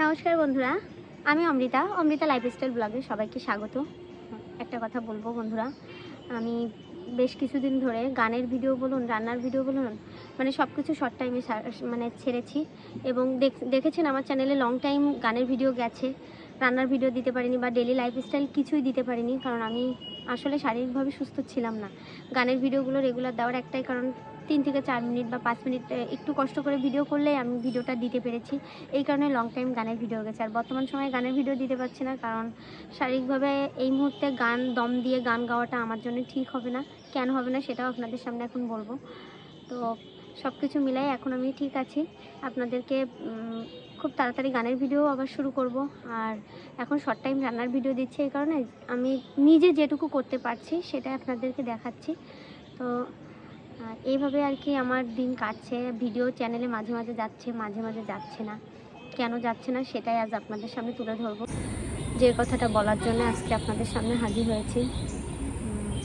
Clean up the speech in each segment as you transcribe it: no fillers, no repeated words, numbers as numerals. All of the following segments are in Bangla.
নমস্কার বন্ধুরা, আমি অমৃতা লাইফস্টাইল ব্লগে সবাইকে স্বাগত। একটা কথা বলবো বন্ধুরা, আমি বেশ কিছুদিন ধরে গানের ভিডিও বলুন, রান্নার ভিডিও বলুন, মানে সব কিছু শর্ট টাইমে ছেড়েছি এবং দেখেছেন আমার চ্যানেলে লং টাইম গানের ভিডিও গেছে, রান্নার ভিডিও দিতে পারিনি বা ডেলি লাইফস্টাইল কিছুই দিতে পারিনি, কারণ আমি আসলে শারীরিকভাবে সুস্থ ছিলাম না। গানের ভিডিওগুলো রেগুলার দেওয়ার একটাই কারণ, 3 থেকে 4 মিনিট বা 5 মিনিট একটু কষ্ট করে ভিডিও করলেই আমি ভিডিওটা দিতে পেরেছি। এই কারণে লং টাইম গানের ভিডিও গেছে। আর বর্তমান সময়ে গানের ভিডিও দিতে পারছি না, কারণ শারীরিকভাবে এই মুহূর্তে গান দম দিয়ে গান গাওয়াটা আমার জন্য ঠিক হবে না। কেন হবে না সেটাও আপনাদের সামনে এখন বলবো। তো সব কিছু মিলাই এখন আমি ঠিক আছি। আপনাদেরকে খুব তাড়াতাড়ি গানের ভিডিও আবার শুরু করব। আর এখন শর্ট টাইম রান্নার ভিডিও দিচ্ছি, এই কারণে আমি নিজে যেটুকু করতে পারছি সেটাই আপনাদেরকে দেখাচ্ছি। তো এইভাবে আর কি আমার দিন কাটছে। ভিডিও চ্যানেলে মাঝে মাঝে যাচ্ছে, মাঝে মাঝে যাচ্ছে না। কেন যাচ্ছে না সেটাই আজ আপনাদের সামনে তুলে ধরবো। যে কথাটা বলার জন্য আজকে আপনাদের সামনে হাজির হয়েছি।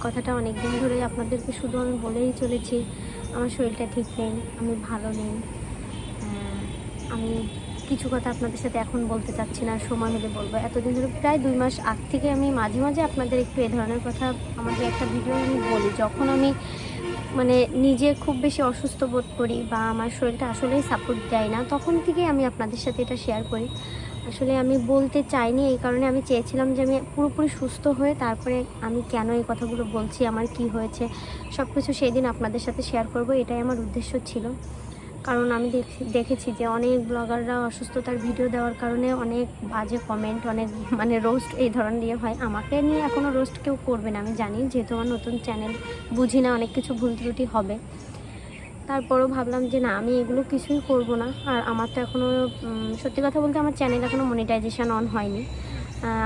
কথাটা অনেক দিন ধরেই আপনাদেরকে শুধু আমি বলেই চলেছি, আমার শরীরটা ঠিক নেই, আমি ভালো নেই। আমি কিছু কথা আপনাদের সাথে এখন বলতে চাচ্ছি না, সময় হলে বলবো। এতদিন ধরে প্রায় 2 মাস আগ থেকে আমি মাঝে মাঝে আপনাদের একটু এ ধরনের কথা, আমাদের একটা ভিডিও আমি বলি যখন আমি মানে নিজে খুব বেশি অসুস্থ বোধ করি বা আমার শরীরটা আসলেই সাপোর্ট দেয় না, তখন থেকেই আমি আপনাদের সাথে এটা শেয়ার করি। আসলে আমি বলতে চাইনি, এই কারণে আমি চেয়েছিলাম যে আমি পুরোপুরি সুস্থ হয়ে তারপরে আমি কেন এই কথাগুলো বলছি, আমার কি হয়েছে সব কিছু সেই দিন আপনাদের সাথে শেয়ার করব, এটাই আমার উদ্দেশ্য ছিল। কারণ আমি দেখেছি যে অনেক ব্লগাররা অসুস্থতার ভিডিও দেওয়ার কারণে অনেক বাজে কমেন্ট, অনেক মানে রোস্ট এই ধরনের দিয়ে হয়। আমাকে নিয়ে এখনও রোস্ট কেউ করবে না, আমি জানি, যেহেতু আমার নতুন চ্যানেল, বুঝি না, অনেক কিছু ভুল ত্রুটি হবে। তারপরেও ভাবলাম যে না, আমি এগুলো কিছুই করব না। আর আমার তো এখনও সত্যি কথা বলতে আমার চ্যানেল এখনও মনিটাইজেশন অন হয়নি।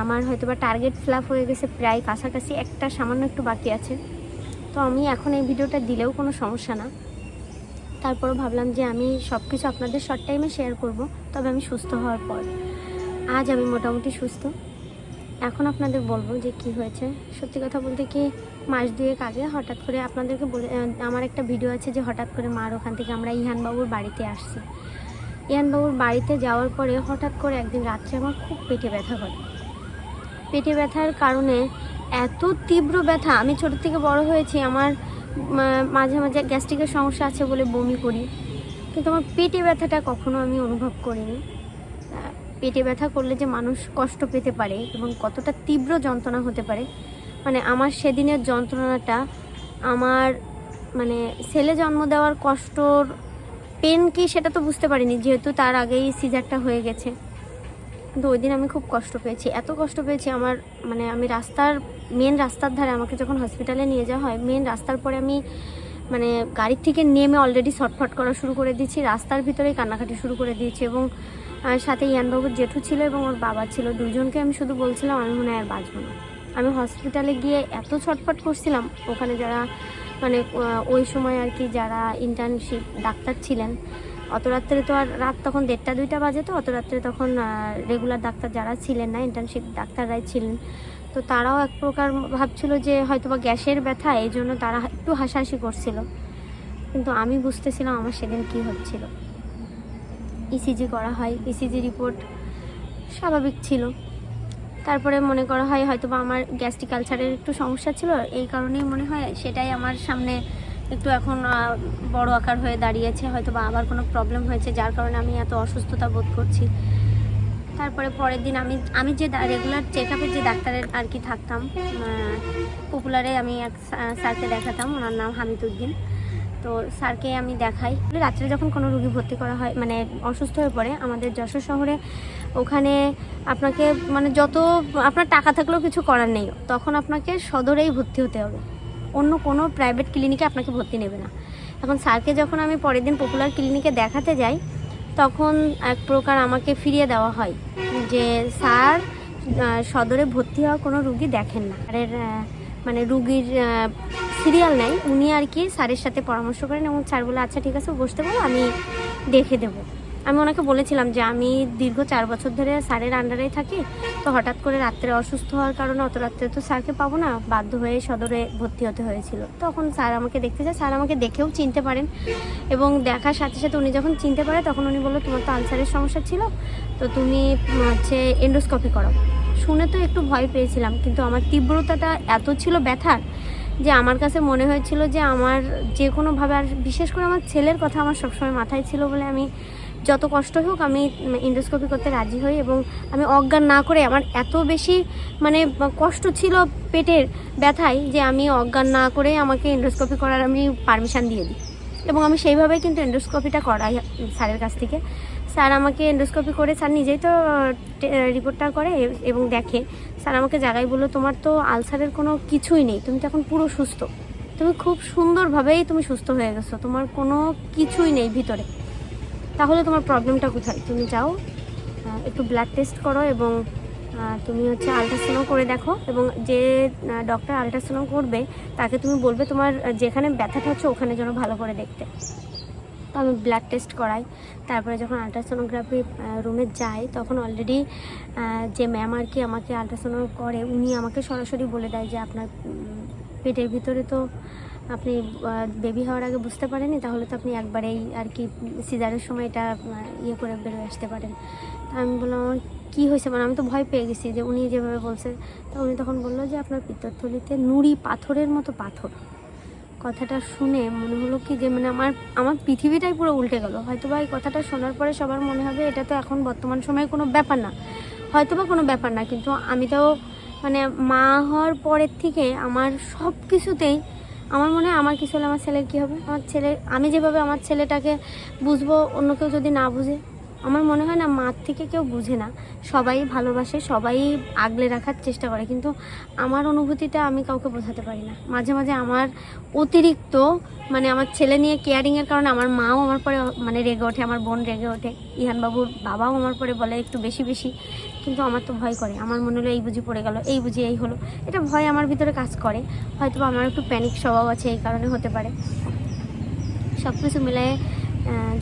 আমার হয়তো বা টার্গেট ফিল আপ হয়ে গেছে, প্রায় কাছাকাছি, একটা সামান্য একটু বাকি আছে। তো আমি এখন এই ভিডিওটা দিলেও কোনো সমস্যা না। তারপরও ভাবলাম যে আমি সব কিছু আপনাদের শর্ট টাইমে শেয়ার করব, তবে আমি সুস্থ হওয়ার পর। আজ আমি মোটামুটি সুস্থ। এখন আপনাদের বলবো যে কি হয়েছে। সত্যি কথা বলতে কি, মাস 2 আগে হঠাৎ করে আপনাদেরকে বলে, আমার একটা ভিডিও আছে যে হঠাৎ করে মার ওখান থেকে আমরা ইহানবাবুর বাড়িতে আসছি। ইহানবাবুর বাড়িতে যাওয়ার পরে হঠাৎ করে একদিন রাত্রে আমার খুব পেটে ব্যথা করে। পেটে ব্যথার কারণে এত তীব্র ব্যথা, আমি ছোট থেকে বড় হয়েছি, আমার মাঝে মাঝে গ্যাস্ট্রিকের সমস্যা আছে বলে বমি করি, কিন্তু আমার পেটে ব্যথাটা কখনো আমি অনুভব করিনি। পেটে ব্যথা করলে যে মানুষ কষ্ট পেতে পারে এবং কতটা তীব্র যন্ত্রণা হতে পারে, মানে আমার সেদিনের যন্ত্রণাটা, আমার মানে ছেলে জন্ম দেওয়ার কষ্টর পেন কি সেটা তো বুঝতে পারিনি, যেহেতু তার আগেই সিজারটা হয়ে গেছে। কিন্তু ওই দিন আমি খুব কষ্ট পেয়েছি, এত কষ্ট পেয়েছি আমার, মানে আমি মেন রাস্তার ধারে, আমাকে যখন হসপিটালে নিয়ে যাওয়া হয়, মেন রাস্তার পরে আমি মানে গাড়ির থেকে নেমে অলরেডি ছটফট করা শুরু করে দিয়েছি, রাস্তার ভিতরেই কান্নাকাটি শুরু করে দিয়েছি। এবং সাথে ইয়ানবাবুর জেঠু ছিল এবং ওর বাবা ছিল, দুজনকে আমি শুধু বলছিলাম আমি মনে হয় আর বাঁচবো না। আমি হসপিটালে গিয়ে এত ছটফট করছিলাম, ওখানে যারা মানে ওই সময় আর কি যারা ইন্টার্নশিপ ডাক্তার ছিলেন, অত রাত্রে তো আর, রাত তখন 1টা-2টা বাজে, তো অত রাত্রে তখন রেগুলার ডাক্তার যারা ছিলেন না, ইন্টার্নশিপ ডাক্তাররাই ছিলেন, তো তারাও এক প্রকার ভাবছিল যে হয়তো বা গ্যাসের ব্যথা, এই জন্য তারা একটু হাসাহাসি করছিল। কিন্তু আমি বুঝতেছিলাম আমার সেদিন কী হচ্ছিল। ইসিজি করা হয়, ইসিজি রিপোর্ট স্বাভাবিক ছিল। তারপরে মনে করা হয় হয়তো বা আমার গ্যাস্ট্রিক আলসারের একটু সমস্যা ছিল, এই কারণেই মনে হয় সেটাই আমার সামনে একটু এখন বড় আকার হয়ে দাঁড়িয়েছে, হয়তো বা আবার কোনো প্রবলেম হয়েছে যার কারণে আমি এত অসুস্থতা বোধ করছি। তারপরে পরের দিন আমি যে রেগুলার চেক আপের যে ডাক্তারের আর কি থাকতাম, পপুলারে আমি এক স্যারকে দেখাতাম, ওনার নাম হামিদুদ্দিন। তো স্যারকে আমি দেখাই, রাত্রে যখন কোনো রুগী ভর্তি করা হয়, মানে অসুস্থ হয়ে পড়ে আমাদের যশোর শহরে, ওখানে আপনাকে মানে যত আপনার টাকা থাকলেও কিছু করার নেই, তখন আপনাকে সদরেই ভর্তি হতে হবে, অন্য কোনো প্রাইভেট ক্লিনিকে আপনাকে ভর্তি নেবে না। এখন স্যারকে যখন আমি পরের দিন পপুলার ক্লিনিকে দেখাতে যাই, তখন এক প্রকার আমাকে ফিরিয়ে দেওয়া হয় যে স্যার সদরে ভর্তি হওয়া কোনো রুগী দেখেন না, স্যারের মানে রুগীর সিরিয়াল নেই, উনি আর কি স্যারের সাথে পরামর্শ করেন এবং স্যার বলে আচ্ছা ঠিক আছে বসতে পারো, আমি দেখে দেবো। আমি ওনাকে বলেছিলাম যে আমি দীর্ঘ 4 বছর ধরে স্যারের আন্ডারেই থাকি, তো হঠাৎ করে রাত্রে অসুস্থ হওয়ার কারণে অত রাত্রে তো স্যারকে পাবো না, বাধ্য হয়ে সদরে ভর্তি হতে হয়েছিল। তখন স্যার আমাকে দেখতে যায়, স্যার আমাকে দেখেও চিনতে পারেন, এবং দেখার সাথে সাথে উনি যখন চিনতে পারে তখন উনি বললো তোমার তো আলসারের সমস্যা ছিল, তো তুমি হচ্ছে এন্ডোস্কোপি করো। শুনে তো একটু ভয় পেয়েছিলাম, কিন্তু আমার তীব্রতাটা এত ছিল ব্যথার যে আমার কাছে মনে হয়েছিল যে আমার যে কোনোভাবে, আর বিশেষ করে আমার ছেলের কথা আমার সবসময় মাথায় ছিল বলে আমি যত কষ্ট হোক আমি এন্ডোস্কোপি করতে রাজি হই। এবং আমি অজ্ঞান না করে, আমার এত বেশি মানে কষ্ট ছিল পেটের ব্যথায় যে আমি অজ্ঞান না করে আমাকে এন্ডোস্কোপি করার আমি পারমিশন দিয়ে দিই, এবং আমি সেইভাবেই কিন্তু এন্ডোস্কোপিটা করাই স্যারের কাছ থেকে। স্যার আমাকে এন্ডোস্কোপি করে, স্যার নিজেই তো রিপোর্টটা করে এবং দেখে, স্যার আমাকে জায়গায় বললো তোমার তো আলসারের কোনো কিছুই নেই, তুমি তো এখন পুরো সুস্থ, তুমি খুব সুন্দরভাবেই তুমি সুস্থ হয়ে গেছো, তোমার কোনো কিছুই নেই ভিতরে, তাহলে তোমার প্রবলেমটা কোথায়? তুমি যাও একটু ব্লাড টেস্ট করো এবং তুমি হচ্ছে আলট্রাসাউন্ড করে দেখো, এবং যে ডক্টর আলট্রাসাউন্ড করবে তাকে তুমি বলবে তোমার যেখানে ব্যথাটা হচ্ছে ওখানে যেন ভালো করে দেখতে। তো আমি ব্লাড টেস্ট করাই, তারপরে যখন আলট্রাসোনোগ্রাফি রুমে যাই তখন অলরেডি যে ম্যাম আর কি আমাকে আলট্রাসাউন্ড করে উনি আমাকে সরাসরি বলে দেয় যে আপনার পেটের ভিতরে তো আপনি বেবি হওয়ার আগে বুঝতে পারেনি, তাহলে তো আপনি একবারেই আর কি সিজারের সময় এটা ইয়ে করে বেরোয় আসতে পারেন। তা আমি বললাম আমার কী হয়েছে, মানে আমি তো ভয় পেয়ে গেছি যে উনি যেভাবে বলছে। তা উনি তখন বললো যে আপনার পিত্তথলিতে নুড়ি পাথরের মতো পাথর। কথাটা শুনে মনে হলো কি যে মানে আমার পৃথিবীটাই পুরো উল্টে গেল। হয়তো বা এই কথাটা শোনার পরে সবার মনে হবে এটা তো এখন বর্তমান সময়ে কোনো ব্যাপার না, হয়তো বা কোনো ব্যাপার না, কিন্তু আমি তো মানে মা হওয়ার পরের থেকে আমার সব কিছুতেই আমার মনে হয় আমার কিছু হলে আমার ছেলের কী হবে, আমার ছেলে, আমি যেভাবে আমার ছেলেটাকে বুঝবো অন্য কেউ যদি না বুঝে, আমার মনে হয় না মার থেকে কেউ বুঝে না, সবাই ভালোবাসে, সবাই আগলে রাখার চেষ্টা করে, কিন্তু আমার অনুভূতিটা আমি কাউকে বোঝাতে পারি না। মাঝে মাঝে আমার অতিরিক্ত মানে আমার ছেলে নিয়ে কেয়ারিংয়ের কারণে আমার মাও আমার পরে মানে রেগে ওঠে, আমার বোন রেগে ওঠে, ইহানবাবুর বাবাও আমার পরে বলে একটু বেশি বেশি, কিন্তু আমার তো ভয় করে, আমার মনে হলো এই বুঝি পড়ে গেল, এই বুঝি এই হলো, এটা ভয় আমার ভিতরে কাজ করে। হয়তো আমার একটু প্যানিক স্বভাব আছে, এই কারণে হতে পারে। সব কিছু মিলায়ে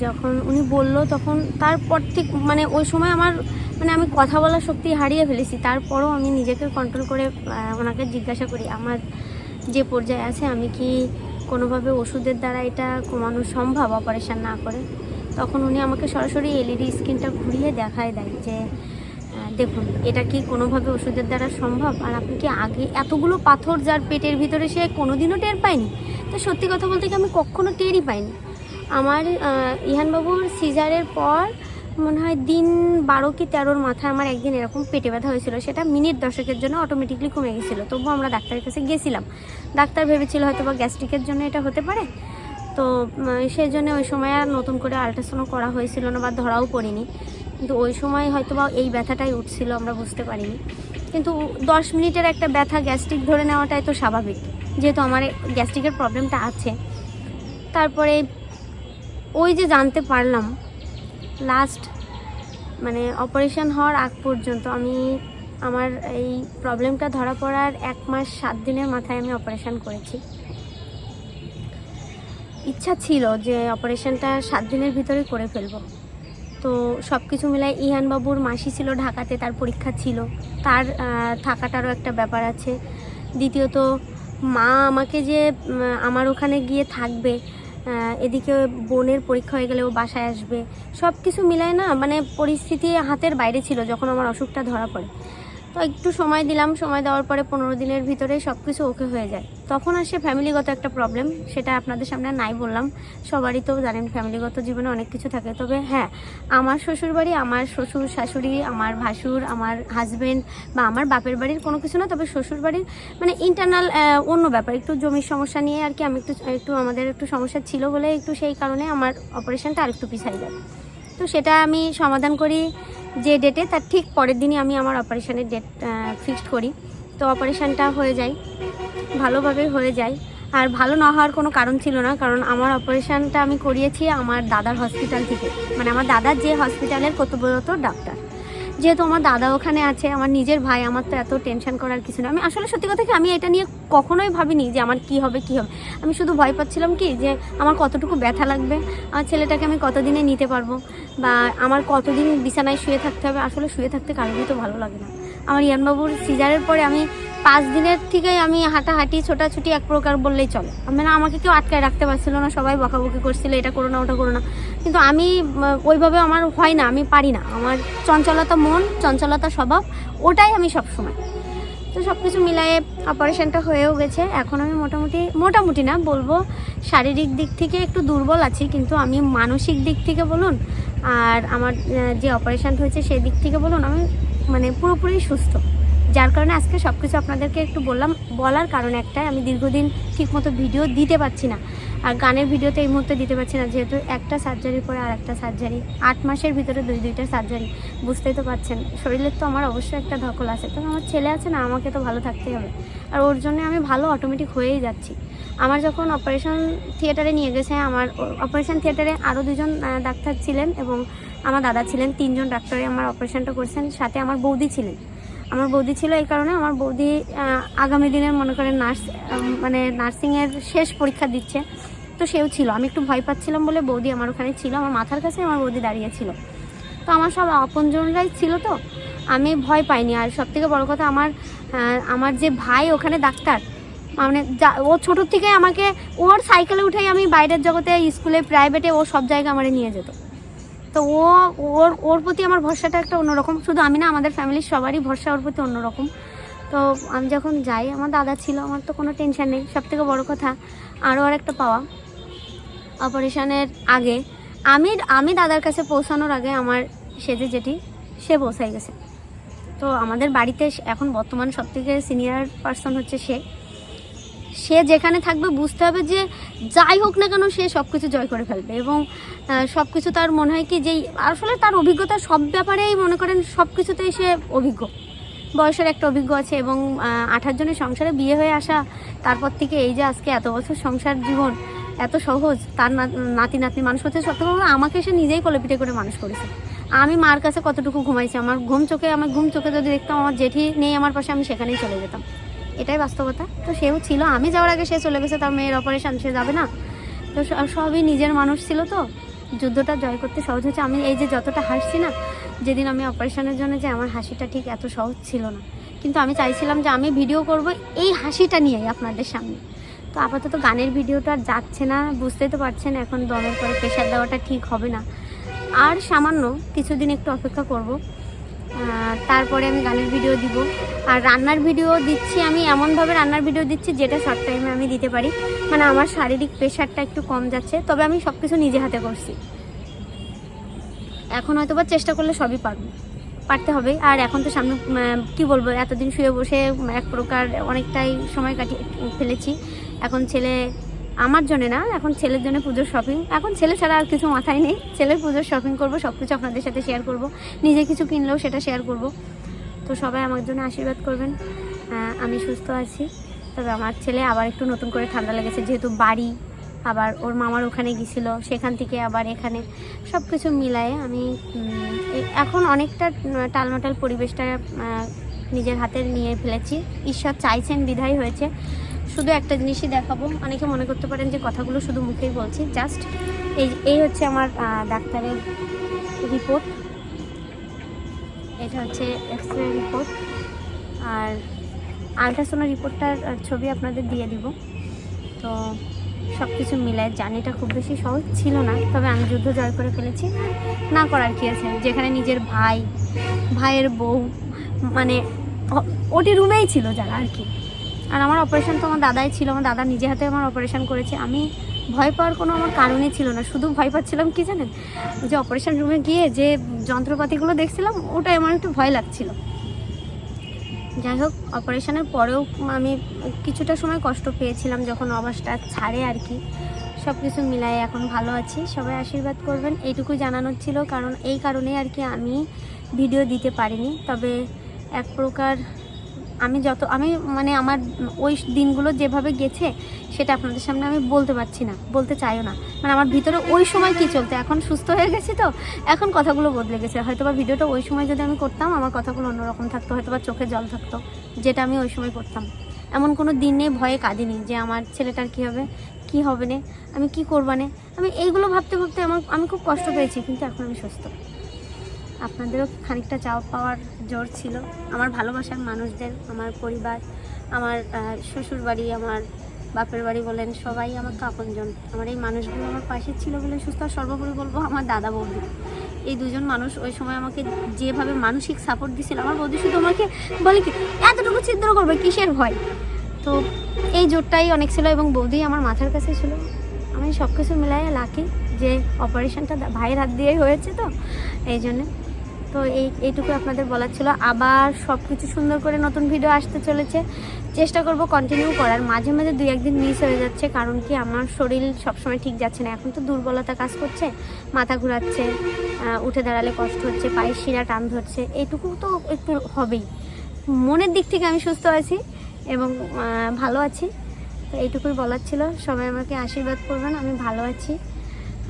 যখন উনি বললো তখন তারপর ঠিক মানে ওই সময় আমার মানে আমি কথা বলার শক্তি হারিয়ে ফেলেছি, তারপরও আমি নিজেকে কন্ট্রোল করে ওনাকে জিজ্ঞাসা করি আমার যে পর্যায়ে আছে আমি কি কোনোভাবে ওষুধের দ্বারা এটা কমানো সম্ভব অপারেশন না করে। তখন উনি আমাকে সরাসরি এলইডি স্ক্রিনটা ঘুরিয়ে দেখায় দেয় যে দেখুন এটা কি কোনোভাবে ওষুধের দ্বারা সম্ভব, আর আপনি কি আগে এতগুলো পাথর যার পেটের ভিতরে সে কোনোদিনও টের পায়নি। তো সত্যি কথা বলতে কি আমি কখনো টেরই পাইনি। আমার ইহানবাবুর সিজারের পর মনে হয় দিন 12 কি 13-র মাথায় আমার একদিন এরকম পেটে ব্যথা হয়েছিল, সেটা মিনিট 10-এর জন্য অটোমেটিকলি কমে গেছিলো। তবুও আমরা ডাক্তারের কাছে গেছিলাম, ডাক্তার ভেবেছিল হয়তো বা গ্যাস্ট্রিকের জন্য এটা হতে পারে, তো সেই জন্য ওই সময় আর নতুন করে আলট্রাসাউন্ড করা হয়েছিল না বা ধরাও পড়িনি, কিন্তু ওই সময় হয়তো বা এই ব্যথাটাই উঠছিল আমরা বুঝতে পারিনি। কিন্তু 10 মিনিটের একটা ব্যথা গ্যাস্ট্রিক ধরে নেওয়াটাই তো স্বাভাবিক, যেহেতু আমার গ্যাস্ট্রিকের প্রবলেমটা আছে। তারপরে ওই যে জানতে পারলাম লাস্ট মানে অপারেশন হওয়ার আগ পর্যন্ত আমি আমার এই প্রবলেমটা ধরা পড়ার 1 মাস 7 দিনের মাথায় আমি অপারেশন করেছি। ইচ্ছা ছিল যে অপারেশনটা 7 দিনের ভিতরে করে ফেলবো। তো সব কিছু মিলাই ইহানবাবুর মাসি ছিল ঢাকাতে, তার পরীক্ষা ছিল, তার থাকাটারও একটা ব্যাপার আছে। দ্বিতীয়ত মা আমাকে যে আমার ওখানে গিয়ে থাকবে, এদিকে বোনের পরীক্ষা হয়ে গেলে ও বাসায় আসবে, সব কিছু মিলায় না মানে পরিস্থিতি হাতের বাইরে ছিল যখন আমার অসুখটা ধরা পড়ে। তো একটু সময় দিলাম, সময় দেওয়ার পরে 15 দিনের ভিতরে সব কিছু ওকে হয়ে যায়। তখন আসে ফ্যামিলিগত একটা প্রবলেম, সেটা আপনাদের সামনে নাই বললাম, সবারই তো জানেন ফ্যামিলিগত জীবনে অনেক কিছু থাকে। তবে হ্যাঁ, আমার শ্বশুরবাড়ি, আমার শ্বশুর শাশুড়ি, আমার ভাসুর, আমার হাজব্যান্ড বা আমার বাপের বাড়ির কোনো কিছু না, তবে শ্বশুরবাড়ির মানে ইন্টারনাল অন্য ব্যাপার, একটু জমির সমস্যা নিয়ে আর কি আমি একটু আমাদের একটু সমস্যা ছিল বলে একটু সেই কারণে আমার অপারেশনটা আরেকটু পিছাই যায়। তো সেটা আমি সমাধান করি যে ডেটে, তার ঠিক পরের দিনই আমি আমার অপারেশনের ডেট ফিক্সড করি। তো অপারেশনটা হয়ে যায়, ভালোভাবে হয়ে যায়। আর ভালো না হওয়ার কোনো কারণ ছিল না, কারণ আমার অপারেশনটা আমি করিয়েছি আমার দাদার হসপিটাল থেকে, মানে আমার দাদার যে হসপিটালের কর্তব্যরত ডাক্তার, যেহেতু আমার দাদা ওখানে আছে, আমার নিজের ভাই, আমার তো এত টেনশন করার কিছু না। আমি আসলে সত্যি কথা কি, আমি এটা নিয়ে কখনোই ভাবিনি যে আমার কি হবে। আমি শুধু ভয় পাচ্ছিলাম কি যে আমার কতটুকু ব্যথা লাগবে, আমার ছেলেটাকে আমি কতদিনে নিতে পারবো, বা আমার কতদিন বিছানায় শুয়ে থাকতে হবে। আসলে শুয়ে থাকতে কারোরই তো ভালো লাগে না। আমার ইয়ানবাবুর সিজারের পরে আমি 5 দিনের থেকেই আমি হাঁটাহাঁটি ছোটাছুটি এক প্রকার বললেই চলে। মানে আমাকে কেউ আটকায় রাখতে পারছিল না, সবাই বকাবকি করছিল, এটা করো না ওটা করো না, কিন্তু আমি ওইভাবে আমার হয় না, আমি পারি না। আমার চঞ্চলতা মন, চঞ্চলতা স্বভাব, ওটাই আমি সবসময়। তো সব কিছু মিলায়ে অপারেশনটা হয়েও গেছে। এখন আমি মোটামুটি না বলবো, শারীরিক দিক থেকে একটু দুর্বল আছি, কিন্তু আমি মানসিক দিক থেকে বলুন আর আমার যে অপারেশনটা হয়েছে সেই দিক থেকে বলুন, আমি মানে পুরোপুরি সুস্থ। যার কারণে আজকে সব কিছু আপনাদেরকে একটু বলার কারণ একটাই, আমি দীর্ঘদিন ঠিকমতো ভিডিও দিতে পারছি না, আর গানের ভিডিওতে এই মুহূর্তে দিতে পারছি না, যেহেতু একটা সার্জারির পরে আর একটা সার্জারি, 8 মাসের ভিতরে দুইটা সার্জারি। বুঝতেই তো পারছেন, শরীরের তো আমার অবশ্যই একটা ধকল আছে। তবে আমার ছেলে আছে না, আমাকে তো ভালো থাকতেই হবে, আর ওর জন্য আমি ভালো অটোমেটিক হয়েই যাচ্ছি। আমার যখন অপারেশন থিয়েটারে নিয়ে গেছে, আমার অপারেশন থিয়েটারে আরও 2জন ডাক্তার ছিলেন এবং আমার দাদা ছিলেন, 3 জন ডাক্তারে আমার অপারেশনটা করছেন। সাথে আমার বৌদি ছিলেন। আমার বৌদি ছিল এই কারণে, আমার বৌদি আগামী দিনের মনে করেন মানে নার্সিংয়ের শেষ পরীক্ষা দিচ্ছে, তো সেও ছিল। আমি একটু ভয় পাচ্ছিলাম বলে বৌদি আমার ওখানে ছিল, আমার মাথার কাছে আমার বৌদি দাঁড়িয়ে ছিল। তো আমার সব আপনজনরাই ছিল, তো আমি ভয় পাইনি। আর সবথেকে বড় কথা, আমার যে ভাই ওখানে ডাক্তার, মানে ও ছোটোর থেকে আমাকে ওর সাইকেলে উঠেই আমি বাইরের জগতে, স্কুলে, প্রাইভেটে, ও সব জায়গায় আমার নিয়ে যেত। তো ওর প্রতি আমার ভরসাটা একটা অন্যরকম। শুধু আমি না, আমাদের ফ্যামিলির সবারই ভরসা ওর প্রতি অন্যরকম। তো আমি যখন যাই, আমার দাদা ছিল, আমার তো কোনো টেনশন নেই। সবথেকে বড় কথা আরও একটা পাওয়া, অপারেশনের আগে আমি দাদার কাছে পৌঁছানোর আগে আমার সেজে যেটি সে পৌঁছাই গেছে। তো আমাদের বাড়িতে এখন বর্তমান সবথেকে সিনিয়র পার্সন হচ্ছে সে যেখানে থাকবে বুঝতে হবে যে যাই হোক না কেন সে সব কিছু জয় করে ফেলবে, এবং সব কিছু তার মনে হয় কি যে আসলে তার অভিজ্ঞতা সব ব্যাপারেই মনে করেন সব কিছুতেই সে অভিজ্ঞ, বয়সের একটা অভিজ্ঞ আছে। এবং 28 জনের সংসারে বিয়ে হয়ে আসা, তারপর থেকে এই যে আজকে এত বছর সংসার জীবন এত সহজ, তার নাতি মানুষ হচ্ছে। সত্যি আমাকে সে নিজেই কোলেপিঠে করে মানুষ করেছে। আমি মার কাছে কতটুকু ঘুমাইছি, আমার ঘুম চোখে যদি দেখতাম আমার জেঠি নেই আমার পাশে, আমি সেখানেই চলে যেতাম। এটাই বাস্তবতা। তো সেও ছিল, আমি যাওয়ার আগে সে চলে গেছে, তার মেয়ের অপারেশন, সে যাবে না। তো সবই নিজের মানুষ ছিল, তো যুদ্ধটা জয় করতে সহজ হচ্ছে। আমি এই যে যতটা হাসছি না, যেদিন আমি অপারেশনের জন্য, যে আমার হাসিটা ঠিক এত সহজ ছিল না, কিন্তু আমি চাইছিলাম যে আমি ভিডিও করব এই হাসিটা নিয়েই আপনাদের সামনে। তো আপাতত গানের ভিডিওটা আর যাচ্ছে না, বুঝতেই তো পারছেন। এখন দমের পরে প্রেশার দেওয়াটা ঠিক হবে না, আর সামান্য কিছুদিন একটু অপেক্ষা করব, তারপরে আমি গানের ভিডিও দিব। আর রান্নার ভিডিও দিচ্ছি, আমি এমনভাবে রান্নার ভিডিও দিচ্ছি যেটা শর্ট টাইমে আমি দিতে পারি। মানে আমার শারীরিক প্রেশারটা একটু কম যাচ্ছে, তবে আমি সব কিছু নিজে হাতে করছি। এখন হয়তো বা চেষ্টা করলে সবই পারতে হবে। আর এখন তো সামনে কি বলবো, এতদিন শুয়ে বসে এক প্রকার অনেকটাই সময় কাটিয়ে ফেলেছি। এখন ছেলে আমার জন্য না, এখন ছেলের জন্য পুজোর শপিং, এখন ছেলে ছাড়া আর কিছু মাথায় নেই। ছেলের পুজোর শপিং করব, সব কিছু আপনাদের সাথে শেয়ার করব, নিজে কিছু কিনলেও সেটা শেয়ার করব। তো সবাই আমার জন্য আশীর্বাদ করবেন। আমি সুস্থ আছি, তবে আমার ছেলে আবার একটু নতুন করে ঠান্ডা লেগেছে, যেহেতু বাড়ি, আবার ওর মামার ওখানে গিয়েছিল, সেখান থেকে আবার এখানে, সব কিছু মিলায়ে আমি এখন অনেকটা টালমাটাল পরিবেশটা নিজের হাতে নিয়ে ফেলেছি। ঈশ্বর চাইছেন বিধায় হয়েছে। শুধু একটা জিনিসই দেখাবো, অনেকে মনে করতে পারেন যে কথাগুলো শুধু মুখেই বলছি, জাস্ট এই হচ্ছে আমার ডাক্তারের রিপোর্ট, এটা হচ্ছে এক্সরে রিপোর্ট, আর আলট্রাসাউন্ড রিপোর্টটার ছবি আপনাদের দিয়ে দিব। তো সব কিছু মিলায় জার্নিটা খুব বেশি সহজ ছিল না, তবে আমি যুদ্ধ জয় করে ফেলেছি। না করার কি আছে, যেখানে নিজের ভাইয়ের বউ, মানে ওটি রুমেই ছিল যারা আর কি। আর আমার অপারেশন তো আমার দাদাই ছিল, আমার দাদা নিজে হাতে আমার অপারেশন করেছে। আমি ভয় পাওয়ার কোনো আমার কারণই ছিল না, শুধু ভয় পাচ্ছিলাম কি জানেন, যে অপারেশন রুমে গিয়ে যে যন্ত্রপাতিগুলো দেখছিলাম, ওটাই আমার একটু ভয় লাগছিল। যাই হোক, অপারেশনের পরেও আমি কিছুটা সময় কষ্ট পেয়েছিলাম যখন অবস্থা ছাড়ে আর কি। সব কিছু মিলাই এখন ভালো আছি, সবাই আশীর্বাদ করবেন, এইটুকুই জানানোর ছিল। কারণ এই কারণে আর কি আমি ভিডিও দিতে পারিনি, তবে এক প্রকার আমি মানে আমার ওই দিনগুলো যেভাবে গেছে সেটা আপনাদের সামনে আমি বলতে পারছি না, বলতে চাইও না। মানে আমার ভিতরে ওই সময় কী চলতো, এখন সুস্থ হয়ে গেছি তো এখন কথাগুলো বদলে গেছে। হয়তো বা ভিডিওটা ওই সময় যদি আমি করতাম আমার কথাগুলো অন্যরকম থাকতো, হয়তো বা চোখে জল থাকতো, যেটা আমি ওই সময় করতাম। এমন কোনো দিন নেই ভয়ে কাঁদিনি যে আমার ছেলেটার কী হবে, কী হবে না, আমি কি করবা না, আমি এইগুলো ভাবতে ভাবতে আমি খুব কষ্ট পেয়েছি। কিন্তু এখন আমি সুস্থ। আপনাদেরও খানিকটা চাওয়া পাওয়ার জোর ছিল, আমার ভালোবাসার মানুষদের, আমার পরিবার, আমার শ্বশুরবাড়ি, আমার বাপের বাড়ি বলেন, সবাই আমার তো আপনজন। আমার এই মানুষগুলো আমার পাশে ছিল বলে সুস্থ। আর সর্বোপরি বলবো আমার দাদা বৌদি, এই দুজন মানুষ ওই সময় আমাকে যেভাবে মানসিক সাপোর্ট দিয়েছিল। আমার বৌদি শুধু আমাকে বলে কি এতটুকু ছিদ্র করবে, কিসের ভয়। তো এই জোরটাই অনেক ছিল এবং বৌদি আমার মাথার কাছে ছিল। আমি সব কিছু মিলাই লাকি যে অপারেশনটা ভাইয়ের হাত দিয়েই হয়েছে, তো এই জন্য। তো এইটুকু আপনাদের বলার ছিল। আবার সব কিছু সুন্দর করে নতুন ভিডিও আসতে চলেছে, চেষ্টা করব কন্টিনিউ করার। মাঝে মাঝে 2-1 দিন মিস হয়ে যাচ্ছে, কারণ কি আমার শরীর সবসময় ঠিক যাচ্ছে না। এখন তো দুর্বলতা কাজ করছে, মাথা ঘোরাচ্ছে, উঠে দাঁড়ালে কষ্ট হচ্ছে, পায়ের শিরা টান ধরছে, এইটুকু তো একটু হবেই। মনের দিক থেকে আমি সুস্থ আছি এবং ভালো আছি। তো এইটুকুই বলার ছিল। সবাই আমাকে আশীর্বাদ করবেন, আমি ভালো আছি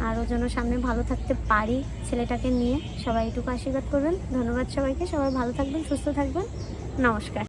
আর ওর জন্য সামনে ভালো থাকতে পারি ছেলেটাকে নিয়ে। সবাই এইটুকু আশীর্বাদ করবেন। ধন্যবাদ সবাইকে, সবাই ভালো থাকবেন, সুস্থ থাকবেন। নমস্কার।